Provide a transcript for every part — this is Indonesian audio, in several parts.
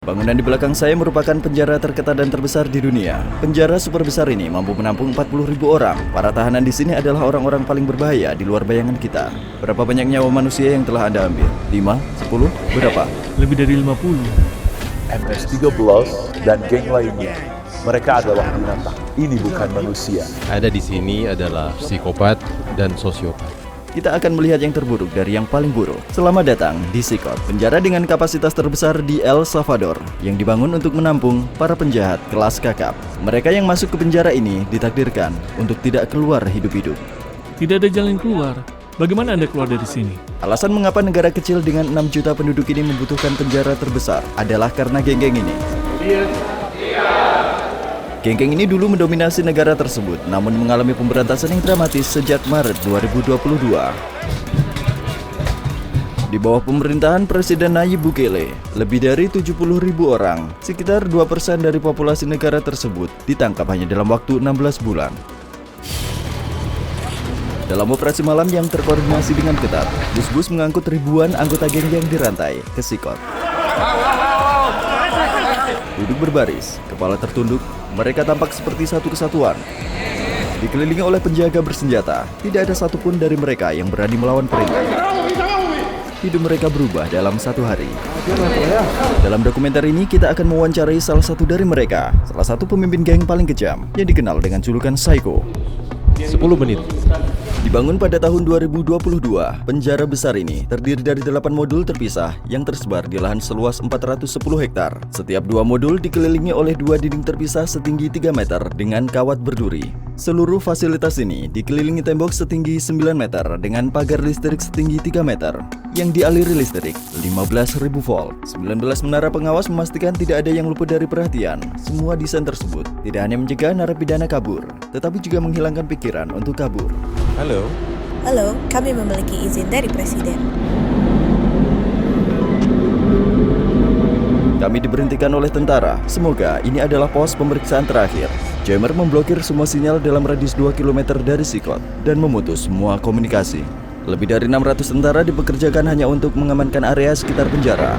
Bangunan di belakang saya merupakan penjara terketat dan terbesar di dunia. Penjara super besar ini mampu menampung 40.000 orang. Para tahanan di sini adalah orang-orang paling berbahaya di luar bayangan kita. Berapa banyak nyawa manusia yang telah Anda ambil? 5? 10? Berapa? Lebih dari 50. MS-13 dan geng lainnya. Mereka adalah binatang. Ini bukan manusia. Ada di sini adalah psikopat dan sosiopat. Kita akan melihat yang terburuk dari yang paling buruk. Selamat datang di Sikot, penjara dengan kapasitas terbesar di El Salvador, yang dibangun untuk menampung para penjahat kelas kakap. Mereka yang masuk ke penjara ini ditakdirkan untuk tidak keluar hidup-hidup. Tidak ada jalan keluar. Bagaimana Anda keluar dari sini? Alasan mengapa negara kecil dengan 6 juta penduduk ini membutuhkan penjara terbesar adalah karena geng-geng ini. Geng-geng ini dulu mendominasi negara tersebut, namun mengalami pemberantasan yang dramatis sejak Maret 2022. Di bawah pemerintahan Presiden Nayib Bukele, lebih dari 70.000 orang, sekitar 2% dari populasi negara tersebut, ditangkap hanya dalam waktu 16 bulan. Dalam operasi malam yang terkoordinasi dengan ketat, bus-bus mengangkut ribuan anggota geng yang dirantai ke Sikot. Duduk berbaris, kepala tertunduk, mereka tampak seperti satu kesatuan. Dikelilingi oleh penjaga bersenjata, tidak ada satupun dari mereka yang berani melawan perintah. Hidup mereka berubah dalam satu hari. Dalam dokumenter ini kita akan mewawancarai salah satu dari mereka, salah satu pemimpin geng paling kejam yang dikenal dengan julukan Psycho. 10 menit. Dibangun pada tahun 2022, penjara besar ini terdiri dari 8 modul terpisah yang tersebar di lahan seluas 410 hektar. Setiap 2 modul dikelilingi oleh 2 dinding terpisah setinggi 3 meter dengan kawat berduri. Seluruh fasilitas ini dikelilingi tembok setinggi 9 meter dengan pagar listrik setinggi 3 meter yang dialiri listrik 15.000 volt. 19 menara pengawas memastikan tidak ada yang luput dari perhatian. Semua desain tersebut tidak hanya mencegah narapidana kabur, tetapi juga menghilangkan pikiran untuk kabur. Halo, kami memiliki izin dari Presiden. Kami diberhentikan oleh tentara. Semoga ini adalah pos pemeriksaan terakhir. Jammer memblokir semua sinyal dalam radius 2 km dari Sikot dan memutus semua komunikasi. Lebih dari 600 tentara dipekerjakan hanya untuk mengamankan area sekitar penjara.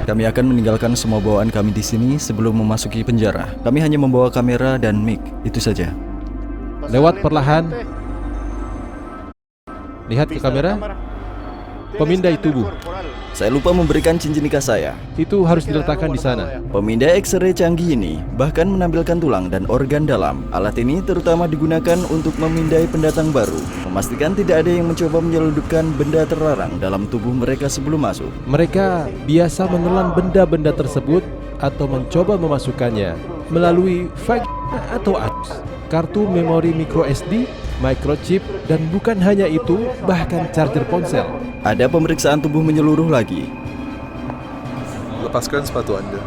Kami akan meninggalkan semua bawaan kami di sini sebelum memasuki penjara. Kami hanya membawa kamera dan mic, itu saja. Lewat perlahan. Lihat ke kamera. Pemindai tubuh. Saya lupa memberikan cincin nikah saya. Itu harus diletakkan di sana. Pemindai X-ray canggih ini bahkan menampilkan tulang dan organ dalam. Alat ini terutama digunakan untuk memindai pendatang baru, memastikan tidak ada yang mencoba menyelundupkan benda terlarang dalam tubuh mereka sebelum masuk. Mereka biasa menelan benda-benda tersebut atau mencoba memasukkannya melalui vagina atau anus, kartu memori micro SD, microchip, dan bukan hanya itu, bahkan charger ponsel. Ada pemeriksaan tubuh menyeluruh lagi. Lepaskan sepatu Anda.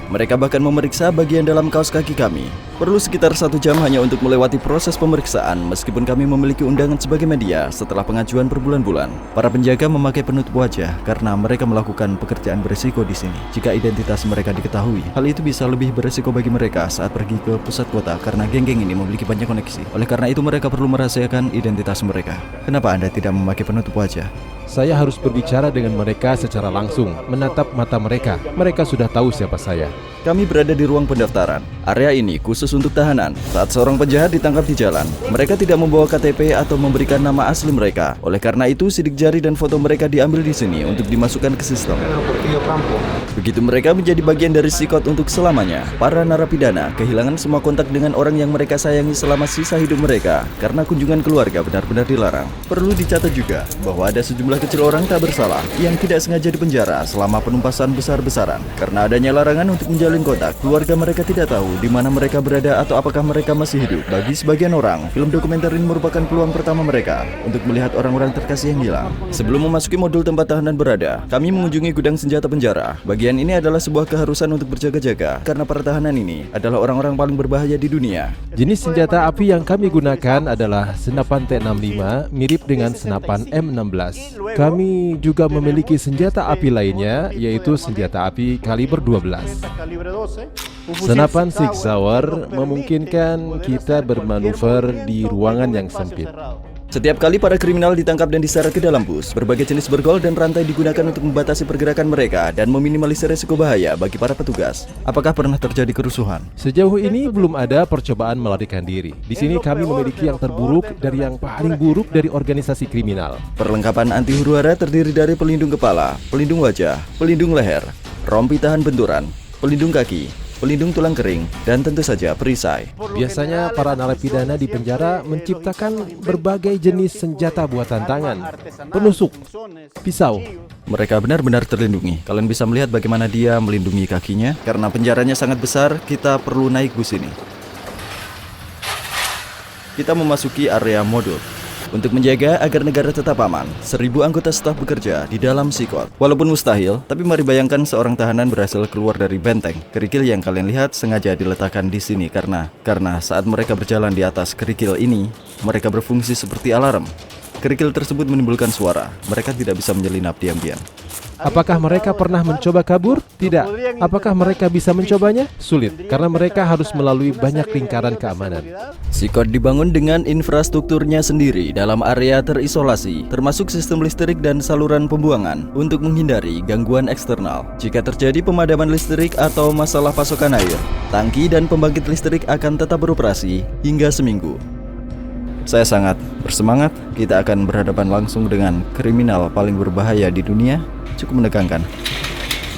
Mereka bahkan memeriksa bagian dalam kaos kaki kami. Perlu sekitar 1 jam hanya untuk melewati proses pemeriksaan meskipun kami memiliki undangan sebagai media setelah pengajuan berbulan-bulan. Para penjaga memakai penutup wajah karena mereka melakukan pekerjaan berisiko di sini. Jika identitas mereka diketahui, hal itu bisa lebih berisiko bagi mereka saat pergi ke pusat kota karena geng-geng ini memiliki banyak koneksi. Oleh karena itu mereka perlu merahasiakan identitas mereka. Kenapa Anda tidak memakai penutup wajah? Saya harus berbicara dengan mereka secara langsung, menatap mata mereka. Mereka sudah tahu siapa saya. Kami berada di ruang pendaftaran. Area ini khusus untuk tahanan. Saat seorang penjahat ditangkap di jalan, mereka tidak membawa KTP atau memberikan nama asli mereka. Oleh karena itu, sidik jari dan foto mereka diambil di sini untuk dimasukkan ke sistem. Begitu mereka menjadi bagian dari Sikot untuk selamanya, para narapidana kehilangan semua kontak dengan orang yang mereka sayangi selama sisa hidup mereka karena kunjungan keluarga benar-benar dilarang. Perlu dicatat juga bahwa ada sejumlah kecil orang tak bersalah yang tidak sengaja dipenjara selama penumpasan besar-besaran. Karena adanya larangan untuk menjalin kontak, keluarga mereka tidak tahu di mana mereka berada atau apakah mereka masih hidup. Bagi sebagian orang, film dokumenter ini merupakan peluang pertama mereka untuk melihat orang-orang terkasih yang hilang. Sebelum memasuki modul tempat tahanan berada, kami mengunjungi gudang senjata penjara. Bagian ini adalah sebuah keharusan untuk berjaga-jaga karena para tahanan ini adalah orang-orang paling berbahaya di dunia. Jenis senjata api yang kami gunakan adalah senapan T65 mirip dengan senapan M16. Kami juga memiliki senjata api lainnya, yaitu senjata api kaliber 12. Senapan Sig Sauer memungkinkan kita bermanuver di ruangan yang sempit. Setiap kali para kriminal ditangkap dan diseret ke dalam bus, berbagai jenis borgol dan rantai digunakan untuk membatasi pergerakan mereka dan meminimalisir risiko bahaya bagi para petugas. Apakah pernah terjadi kerusuhan? Sejauh ini belum ada percobaan melarikan diri. Di sini kami memiliki yang terburuk dari yang paling buruk dari organisasi kriminal. Perlengkapan anti huru-hara terdiri dari pelindung kepala, pelindung wajah, pelindung leher, rompi tahan benturan, pelindung kaki, pelindung tulang kering, dan tentu saja perisai. Biasanya para narapidana di penjara menciptakan berbagai jenis senjata buatan tangan, penusuk, pisau. Mereka benar-benar terlindungi. Kalian bisa melihat bagaimana dia melindungi kakinya. Karena penjaranya sangat besar, kita perlu naik bus ini. Kita memasuki area modul. Untuk menjaga agar negara tetap aman, 1000 anggota staf bekerja di dalam Sikot. Walaupun mustahil, tapi mari bayangkan seorang tahanan berhasil keluar dari benteng. Kerikil yang kalian lihat sengaja diletakkan di sini karena saat mereka berjalan di atas kerikil ini, mereka berfungsi seperti alarm. Kerikil tersebut menimbulkan suara. Mereka tidak bisa menyelinap diam-diam. Apakah mereka pernah mencoba kabur? Tidak. Apakah mereka bisa mencobanya? Sulit, karena mereka harus melalui banyak lingkaran keamanan. Sikot dibangun dengan infrastrukturnya sendiri dalam area terisolasi, termasuk sistem listrik dan saluran pembuangan untuk menghindari gangguan eksternal. Jika terjadi pemadaman listrik atau masalah pasokan air, tangki dan pembangkit listrik akan tetap beroperasi hingga seminggu. Saya sangat bersemangat. Kita akan berhadapan langsung dengan kriminal paling berbahaya di dunia. Cukup menegangkan.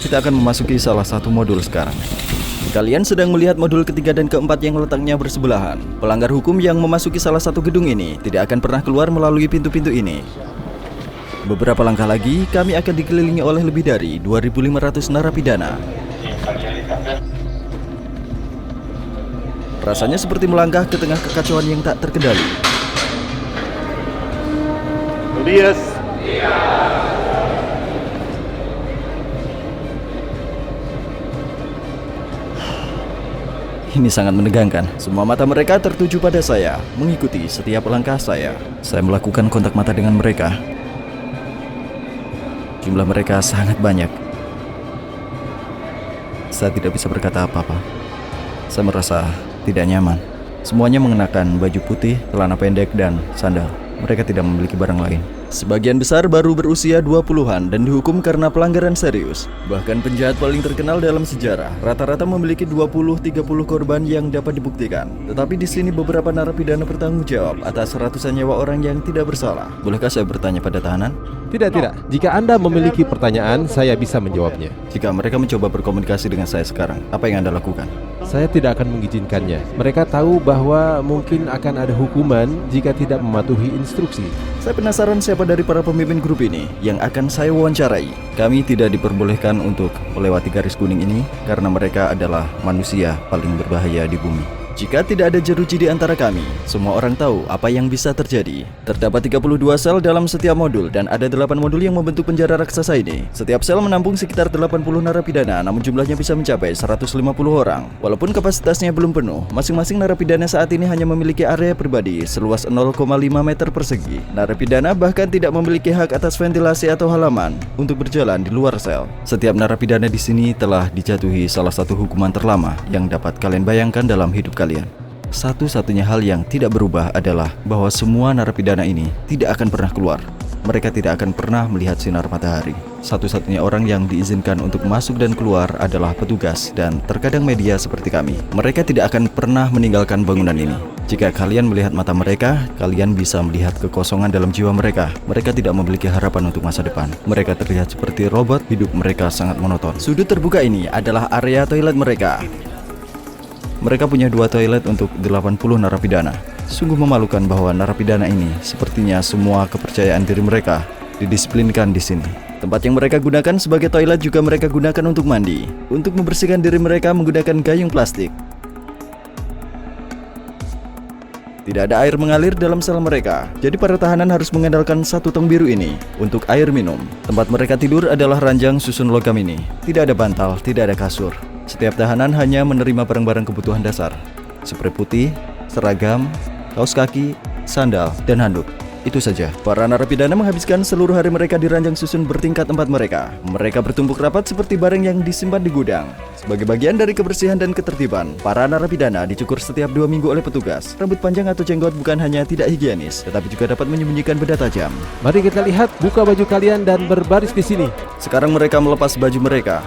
Kita akan memasuki salah satu modul sekarang. Kalian sedang melihat modul ketiga dan keempat yang letaknya bersebelahan. Pelanggar hukum yang memasuki salah satu gedung ini tidak akan pernah keluar melalui pintu-pintu ini. Beberapa langkah lagi, kami akan dikelilingi oleh lebih dari 2.500 narapidana. Rasanya seperti melangkah ke tengah kekacauan yang tak terkendali. Elias. Ini sangat menegangkan. Semua mata mereka tertuju pada saya, mengikuti setiap langkah saya. Saya melakukan kontak mata dengan mereka. Jumlah mereka sangat banyak. Saya tidak bisa berkata apa-apa. Saya merasa tidak nyaman. Semuanya mengenakan baju putih, celana pendek, dan sandal. Mereka tidak memiliki barang lain. Sebagian besar baru berusia 20-an dan dihukum karena pelanggaran serius. Bahkan penjahat paling terkenal dalam sejarah rata-rata memiliki 20-30 korban yang dapat dibuktikan. Tetapi di sini beberapa narapidana bertanggung jawab atas ratusan nyawa orang yang tidak bersalah. Bolehkah saya bertanya pada tahanan? Tidak. Jika Anda memiliki pertanyaan, saya bisa menjawabnya. Jika mereka mencoba berkomunikasi dengan saya sekarang, apa yang Anda lakukan? Saya tidak akan mengizinkannya. Mereka tahu bahwa mungkin akan ada hukuman jika tidak mematuhi instruksi. Saya penasaran siapa dari para pemimpin grup ini yang akan saya wawancarai. Kami tidak diperbolehkan untuk melewati garis kuning ini karena mereka adalah manusia paling berbahaya di bumi. Jika tidak ada jeruji di antara kami, semua orang tahu apa yang bisa terjadi. Terdapat 32 sel dalam setiap modul dan ada 8 modul yang membentuk penjara raksasa ini. Setiap sel menampung sekitar 80 narapidana, namun jumlahnya bisa mencapai 150 orang. Walaupun kapasitasnya belum penuh, masing-masing narapidana saat ini hanya memiliki area pribadi seluas 0,5 meter persegi. Narapidana bahkan tidak memiliki hak atas ventilasi atau halaman untuk berjalan di luar sel. Setiap narapidana di sini telah dijatuhi salah satu hukuman terlama yang dapat kalian bayangkan dalam hidup kalian. Satu-satunya hal yang tidak berubah adalah bahwa semua narapidana ini tidak akan pernah keluar. Mereka tidak akan pernah melihat sinar matahari. Satu-satunya orang yang diizinkan untuk masuk dan keluar adalah petugas dan terkadang media seperti kami. Mereka tidak akan pernah meninggalkan bangunan ini. Jika kalian melihat mata mereka, kalian bisa melihat kekosongan dalam jiwa mereka. Mereka tidak memiliki harapan untuk masa depan. Mereka terlihat seperti robot, hidup mereka sangat monoton. Sudut terbuka ini adalah area toilet mereka. Mereka punya 2 toilet untuk 80 narapidana. Sungguh memalukan bahwa narapidana ini sepertinya semua kepercayaan diri mereka didisiplinkan di sini. Tempat yang mereka gunakan sebagai toilet juga mereka gunakan untuk mandi. Untuk membersihkan diri mereka menggunakan gayung plastik. Tidak ada air mengalir dalam sel mereka, jadi para tahanan harus mengandalkan 1 tong biru ini untuk air minum. Tempat mereka tidur adalah ranjang susun logam ini. Tidak ada bantal, tidak ada kasur. Setiap tahanan hanya menerima barang-barang kebutuhan dasar, seperti putih, seragam, kaos kaki, sandal, dan handuk. itu saja. Para narapidana menghabiskan seluruh hari mereka di ranjang susun bertingkat tempat mereka. Mereka bertumpuk rapat seperti barang yang disimpan di gudang. Sebagai bagian dari kebersihan dan ketertiban, para narapidana dicukur setiap 2 minggu oleh petugas. Rambut panjang atau jenggot bukan hanya tidak higienis, tetapi juga dapat menyembunyikan benda tajam. Mari kita lihat, buka baju kalian dan berbaris di sini. Sekarang mereka melepas baju mereka.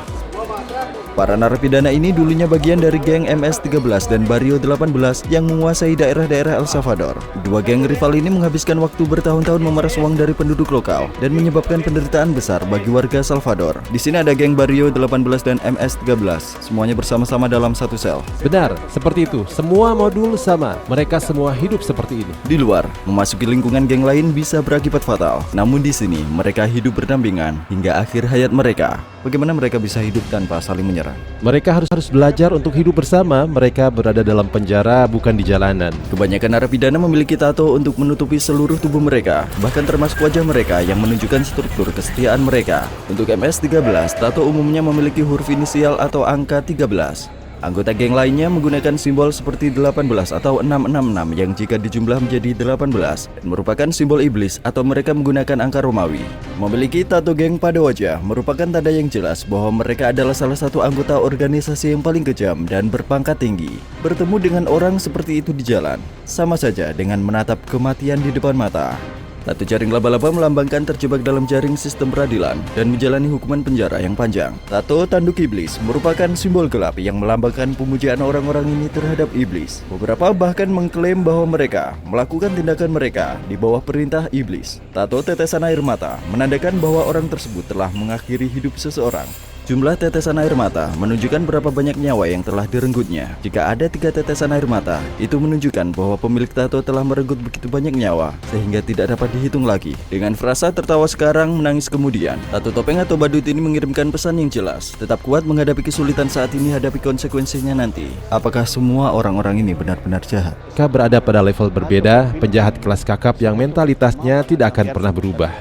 Para narapidana ini dulunya bagian dari geng MS-13 dan Barrio 18 yang menguasai daerah-daerah El Salvador. Dua geng rival ini menghabiskan waktu bertahun-tahun memeras uang dari penduduk lokal dan menyebabkan penderitaan besar bagi warga Salvador. Di sini ada geng Barrio 18 dan MS-13, semuanya bersama-sama dalam satu sel. Benar, seperti itu. Semua modul sama. Mereka semua hidup seperti ini. Di luar, memasuki lingkungan geng lain bisa berakibat fatal. Namun di sini, mereka hidup berdampingan hingga akhir hayat mereka. Bagaimana mereka bisa hidup tanpa saling menyerang? Mereka harus belajar untuk hidup bersama. Mereka berada dalam penjara, bukan di jalanan. Kebanyakan narapidana memiliki tato untuk menutupi seluruh tubuh mereka, bahkan termasuk wajah mereka yang menunjukkan struktur kesetiaan mereka. Untuk MS-13, tato umumnya memiliki huruf inisial atau angka 13. Anggota geng lainnya menggunakan simbol seperti 18 atau 666 yang jika dijumlah menjadi 18 dan merupakan simbol iblis, atau mereka menggunakan angka Romawi. Memiliki tato geng pada wajah merupakan tanda yang jelas bahwa mereka adalah salah satu anggota organisasi yang paling kejam dan berpangkat tinggi. Bertemu dengan orang seperti itu di jalan sama saja dengan menatap kematian di depan mata. Tato jaring laba-laba melambangkan terjebak dalam jaring sistem peradilan dan menjalani hukuman penjara yang panjang. Tato tanduk iblis merupakan simbol gelap yang melambangkan pemujaan orang-orang ini terhadap iblis. Beberapa bahkan mengklaim bahwa mereka melakukan tindakan mereka di bawah perintah iblis. Tato tetesan air mata menandakan bahwa orang tersebut telah mengakhiri hidup seseorang. Jumlah tetesan air mata menunjukkan berapa banyak nyawa yang telah direnggutnya. Jika ada 3 tetesan air mata, itu menunjukkan bahwa pemilik tato telah merenggut begitu banyak nyawa sehingga tidak dapat dihitung lagi. Dengan frasa tertawa sekarang, menangis kemudian, tato topeng atau badut ini mengirimkan pesan yang jelas. Tetap kuat menghadapi kesulitan saat ini, hadapi konsekuensinya nanti. Apakah semua orang-orang ini benar-benar jahat? Mereka berada pada level berbeda, penjahat kelas kakap yang mentalitasnya tidak akan pernah berubah.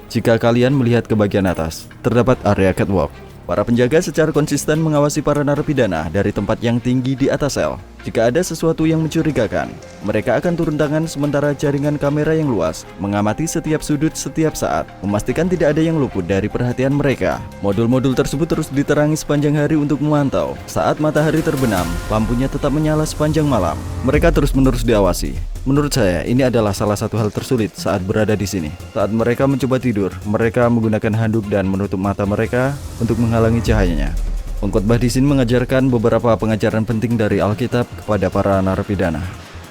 Jika kalian melihat ke bagian atas, terdapat area catwalk. Para penjaga secara konsisten mengawasi para narapidana dari tempat yang tinggi di atas sel. Jika ada sesuatu yang mencurigakan, mereka akan turun tangan, sementara jaringan kamera yang luas mengamati setiap sudut setiap saat, memastikan tidak ada yang luput dari perhatian mereka. Modul-modul tersebut terus diterangi sepanjang hari untuk memantau. Saat matahari terbenam, lampunya tetap menyala sepanjang malam. Mereka terus-menerus diawasi. Menurut saya, ini adalah salah satu hal tersulit saat berada di sini. Saat mereka mencoba tidur, mereka menggunakan handuk dan menutup mata mereka untuk menghalangi cahayanya. Pengkhotbah di sini mengajarkan beberapa pengajaran penting dari Alkitab kepada para narapidana.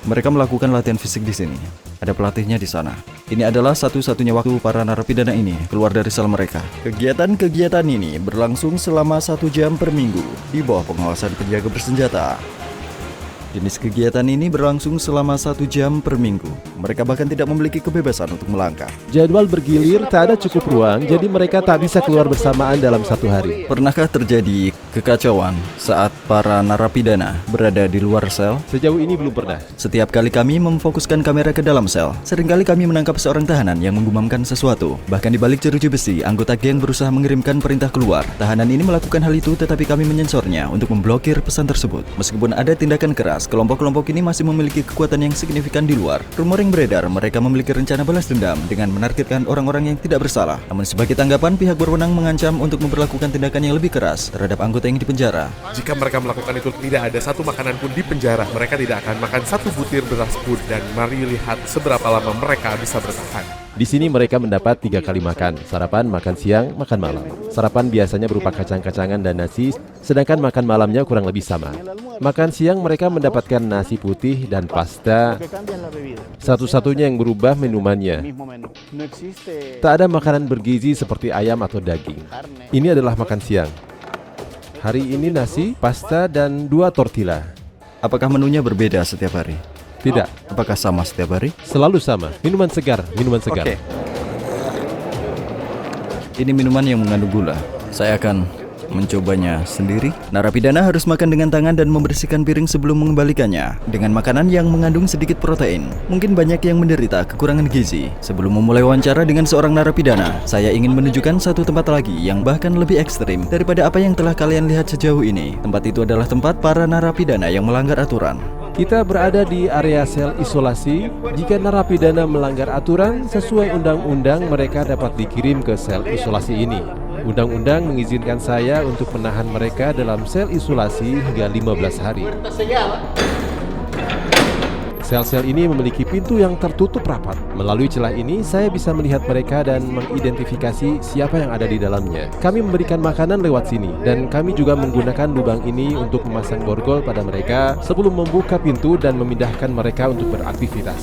Mereka melakukan latihan fisik di sini. Ada pelatihnya di sana. Ini adalah satu-satunya waktu para narapidana ini keluar dari sel mereka. Kegiatan-kegiatan ini berlangsung selama 1 jam per minggu di bawah pengawasan penjaga bersenjata. Jenis kegiatan ini berlangsung selama 1 jam per minggu. Mereka bahkan tidak memiliki kebebasan untuk melangkah. Jadwal bergilir, tak ada cukup ruang, jadi mereka tak bisa keluar bersamaan dalam 1 hari. Pernahkah terjadi kekacauan saat para narapidana berada di luar sel? Sejauh ini belum pernah. Setiap kali kami memfokuskan kamera ke dalam sel, seringkali kami menangkap seorang tahanan yang menggumamkan sesuatu. Bahkan di balik jeruji besi, anggota geng berusaha mengirimkan perintah keluar. Tahanan ini melakukan hal itu, tetapi kami menyensornya untuk memblokir pesan tersebut. Meskipun ada tindakan keras, kelompok-kelompok ini masih memiliki kekuatan yang signifikan di luar. Rumor yang beredar, mereka memiliki rencana balas dendam dengan menargetkan orang-orang yang tidak bersalah. Namun sebagai tanggapan, pihak berwenang mengancam untuk memperlakukan tindakan yang lebih keras terhadap anggota yang dipenjara. Jika mereka melakukan itu, tidak ada satu makanan pun di penjara. Mereka tidak akan makan 1 butir beras pun, dan mari lihat seberapa lama mereka bisa bertahan. Di sini mereka mendapat 3 kali makan, sarapan, makan siang, makan malam. Sarapan biasanya berupa kacang-kacangan dan nasi, sedangkan makan malamnya kurang lebih sama. Makan siang mereka mendapatkan nasi putih dan pasta. Satu-satunya yang berubah minumannya. Tak ada makanan bergizi seperti ayam atau daging. Ini adalah makan siang. Hari ini nasi, pasta, dan 2 tortilla. Apakah menunya berbeda setiap hari? Tidak, Apakah sama setiap hari? selalu sama. Minuman segar, minuman segar. Oke. Ini minuman yang mengandung gula. Saya akan mencobanya sendiri. Narapidana harus makan dengan tangan dan membersihkan piring sebelum mengembalikannya dengan makanan yang mengandung sedikit protein. Mungkin banyak yang menderita kekurangan gizi. Sebelum memulai wawancara dengan seorang narapidana, saya ingin menunjukkan satu tempat lagi yang bahkan lebih ekstrim daripada apa yang telah kalian lihat sejauh ini. Tempat itu adalah tempat para narapidana yang melanggar aturan. Kita berada di area sel isolasi. Jika narapidana melanggar aturan sesuai undang-undang, mereka dapat dikirim ke sel isolasi ini. Undang-undang mengizinkan saya untuk menahan mereka dalam sel isolasi hingga 15 hari. Sel-sel ini memiliki pintu yang tertutup rapat. Melalui celah ini, saya bisa melihat mereka dan mengidentifikasi siapa yang ada di dalamnya. Kami memberikan makanan lewat sini, dan kami juga menggunakan lubang ini untuk memasang borgol pada mereka sebelum membuka pintu dan memindahkan mereka untuk beraktivitas.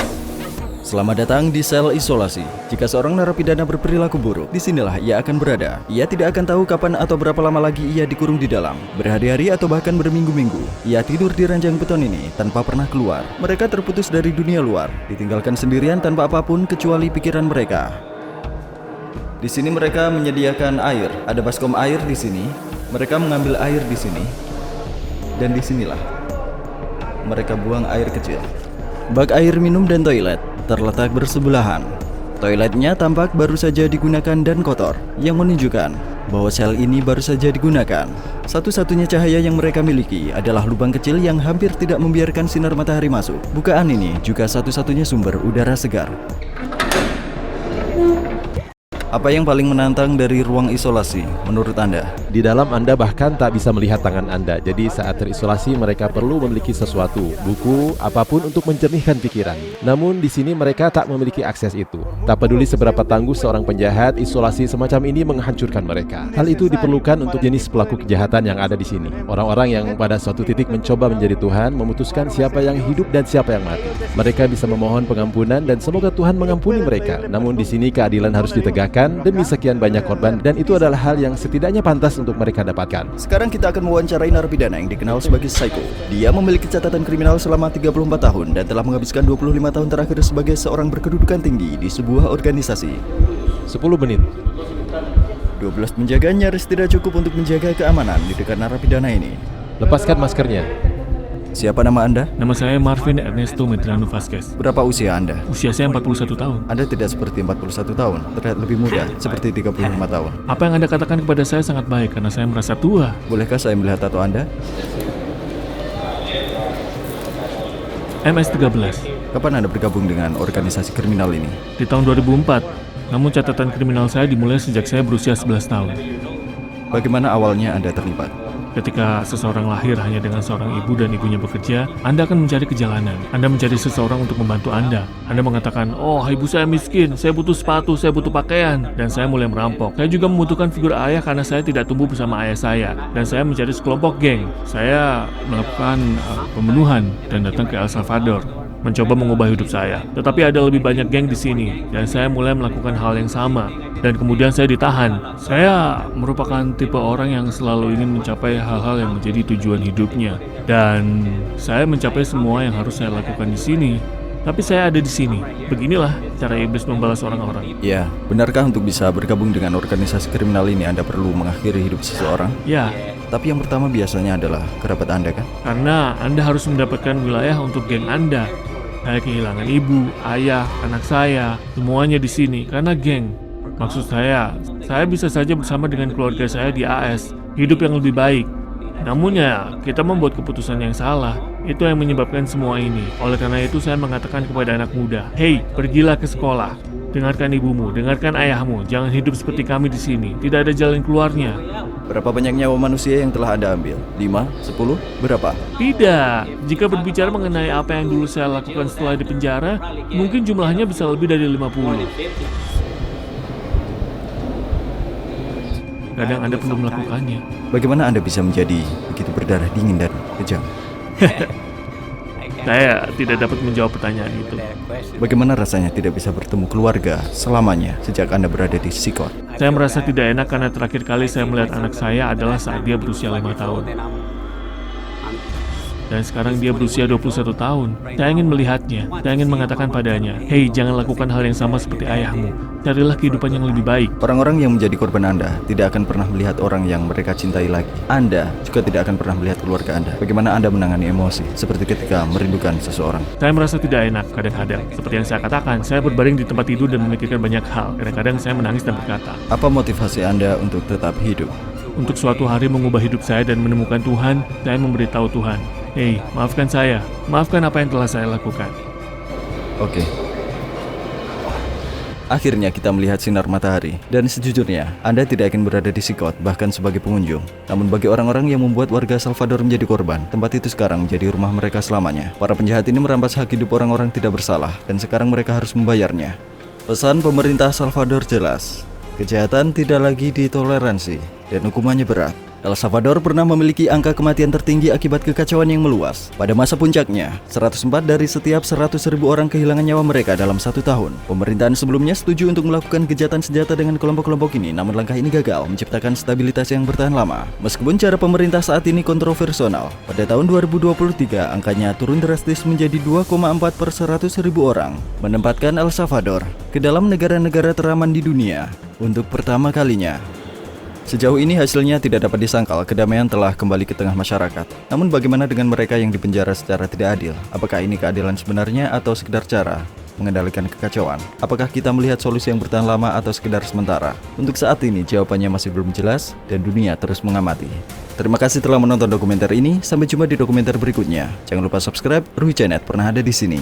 Selamat datang di sel isolasi. Jika seorang narapidana berperilaku buruk, disinilah ia akan berada. Ia tidak akan tahu kapan atau berapa lama lagi ia dikurung di dalam. Berhari-hari atau bahkan berminggu-minggu. Ia tidur di ranjang beton ini tanpa pernah keluar. Mereka terputus dari dunia luar, ditinggalkan sendirian tanpa apapun kecuali pikiran mereka. Di sini mereka menyediakan air. Ada baskom air di sini. Mereka mengambil air di sini. Dan disinilah mereka buang air kecil. Bak air minum dan toilet terletak bersebelahan. Toiletnya tampak baru saja digunakan dan kotor, yang menunjukkan bahwa sel ini baru saja digunakan. Satu-satunya cahaya yang mereka miliki adalah lubang kecil yang hampir tidak membiarkan sinar matahari masuk. Bukaan ini juga satu-satunya sumber udara segar. Apa yang paling menantang dari ruang isolasi menurut Anda? Di dalam Anda bahkan tak bisa melihat tangan Anda. Jadi saat terisolasi mereka perlu memiliki sesuatu, buku, apapun untuk mencernihkan pikiran. Namun di sini mereka tak memiliki akses itu. Tak peduli seberapa tangguh seorang penjahat, isolasi semacam ini menghancurkan mereka. Hal itu diperlukan untuk jenis pelaku kejahatan yang ada di sini. Orang-orang yang pada suatu titik mencoba menjadi Tuhan, memutuskan siapa yang hidup dan siapa yang mati. Mereka bisa memohon pengampunan dan semoga Tuhan mengampuni mereka. Namun di sini keadilan harus ditegakkan demi sekian banyak korban, dan itu adalah hal yang setidaknya pantas untuk mereka dapatkan. Sekarang kita akan mewawancarai narapidana yang dikenal sebagai Psycho. Dia memiliki catatan kriminal selama 34 tahun dan telah menghabiskan 25 tahun terakhir sebagai seorang berkedudukan tinggi di sebuah organisasi. 10 menit. 12 penjaga nyaris tidak cukup untuk menjaga keamanan di dekat narapidana ini. Lepaskan maskernya. Siapa nama Anda? Nama saya Marvin Ernesto Medrano Vasquez. Berapa usia Anda? Usia saya 41 tahun. Anda tidak seperti 41 tahun, terlihat lebih muda, seperti 35 tahun. Apa yang Anda katakan kepada saya sangat baik karena saya merasa tua. Bolehkah saya melihat tato Anda? MS-13. Kapan Anda bergabung dengan organisasi kriminal ini? Di tahun 2004. Namun catatan kriminal saya dimulai sejak saya berusia 11 tahun. Bagaimana awalnya Anda terlibat? Ketika seseorang lahir hanya dengan seorang ibu dan ibunya bekerja, Anda akan mencari kejalanan. Anda mencari seseorang untuk membantu Anda. Anda mengatakan, oh ibu saya miskin, saya butuh sepatu, saya butuh pakaian. Dan saya mulai merampok. Saya juga membutuhkan figur ayah karena saya tidak tumbuh bersama ayah saya. Dan saya mencari sekelompok geng. Saya melakukan pembunuhan dan datang ke El Salvador, mencoba mengubah hidup saya. Tetapi ada lebih banyak geng di sini, dan saya mulai melakukan hal yang sama. Dan kemudian saya ditahan. Saya merupakan tipe orang yang selalu ingin mencapai hal-hal yang menjadi tujuan hidupnya. Dan saya mencapai semua yang harus saya lakukan di sini. Tapi saya ada di sini. Beginilah cara iblis membalas orang-orang. Ya, benarkah untuk bisa bergabung dengan organisasi kriminal ini Anda perlu mengakhiri hidup seseorang? Ya, Tapi yang pertama biasanya adalah kerabat Anda kan? karena Anda harus mendapatkan wilayah untuk geng Anda. Saya kehilangan ibu, ayah, anak saya, semuanya di sini karena geng. Maksud saya bisa saja bersama dengan keluarga saya di AS, hidup yang lebih baik. Namun ya, kita membuat keputusan yang salah. Itu yang menyebabkan semua ini. Oleh karena itu saya mengatakan kepada anak muda, "Hei, pergilah ke sekolah. Dengarkan ibumu, dengarkan ayahmu. Jangan hidup seperti kami di sini. Tidak ada jalan keluarnya." Berapa banyak nyawa manusia yang telah Anda ambil? 5? 10? Berapa? Tidak. Jika berbicara mengenai apa yang dulu saya lakukan setelah di penjara, mungkin jumlahnya bisa lebih dari 50. Kadang Anda perlu melakukannya. Bagaimana Anda bisa menjadi begitu berdarah dingin dan kejam? Saya tidak dapat menjawab pertanyaan itu. Bagaimana rasanya tidak bisa bertemu keluarga selamanya sejak Anda berada di Sikor? Saya merasa tidak enak karena terakhir kali saya melihat anak saya adalah saat dia berusia 5 tahun. Dan sekarang dia berusia 21 tahun. Saya ingin melihatnya. Saya ingin mengatakan padanya, "Hei, jangan lakukan hal yang sama seperti ayahmu. Carilah kehidupan yang lebih baik." Orang-orang yang menjadi korban Anda tidak akan pernah melihat orang yang mereka cintai lagi. Anda juga tidak akan pernah melihat keluarga Anda. Bagaimana Anda menangani emosi seperti ketika merindukan seseorang? Saya merasa tidak enak kadang-kadang. Seperti yang saya katakan, saya berbaring di tempat tidur dan memikirkan banyak hal. Kadang-kadang saya menangis dan berkata, Apa motivasi Anda untuk tetap hidup? untuk suatu hari mengubah hidup saya dan menemukan Tuhan, saya memberitahu Tuhan, Hei, maafkan saya. Maafkan apa yang telah saya lakukan. Oke. Akhirnya kita melihat sinar matahari. Dan sejujurnya, Anda tidak akan berada di Sikot, bahkan sebagai pengunjung. Namun bagi orang-orang yang membuat warga Salvador menjadi korban, tempat itu sekarang menjadi rumah mereka selamanya. Para penjahat ini merampas hak hidup orang-orang tidak bersalah, dan sekarang mereka harus membayarnya. Pesan pemerintah Salvador jelas. Kejahatan tidak lagi ditoleransi, dan hukumannya berat. El Salvador pernah memiliki angka kematian tertinggi akibat kekacauan yang meluas. Pada masa puncaknya, 104 dari setiap 100.000 orang kehilangan nyawa mereka dalam 1 tahun. Pemerintahan sebelumnya setuju untuk melakukan gencatan senjata dengan kelompok-kelompok ini, namun langkah ini gagal menciptakan stabilitas yang bertahan lama. Meskipun cara pemerintah saat ini kontroversial, pada tahun 2023 angkanya turun drastis menjadi 2,4 per 100.000 orang, menempatkan El Salvador ke dalam negara-negara teraman di dunia untuk pertama kalinya. Sejauh ini hasilnya tidak dapat disangkal, kedamaian telah kembali ke tengah masyarakat. Namun bagaimana dengan mereka yang dipenjara secara tidak adil? Apakah ini keadilan sebenarnya atau sekedar cara mengendalikan kekacauan? Apakah kita melihat solusi yang bertahan lama atau sekedar sementara? Untuk saat ini jawabannya masih belum jelas dan dunia terus mengamati. Terima kasih telah menonton dokumenter ini, sampai jumpa di dokumenter berikutnya. Jangan lupa subscribe, Ruhi Channel pernah ada di sini.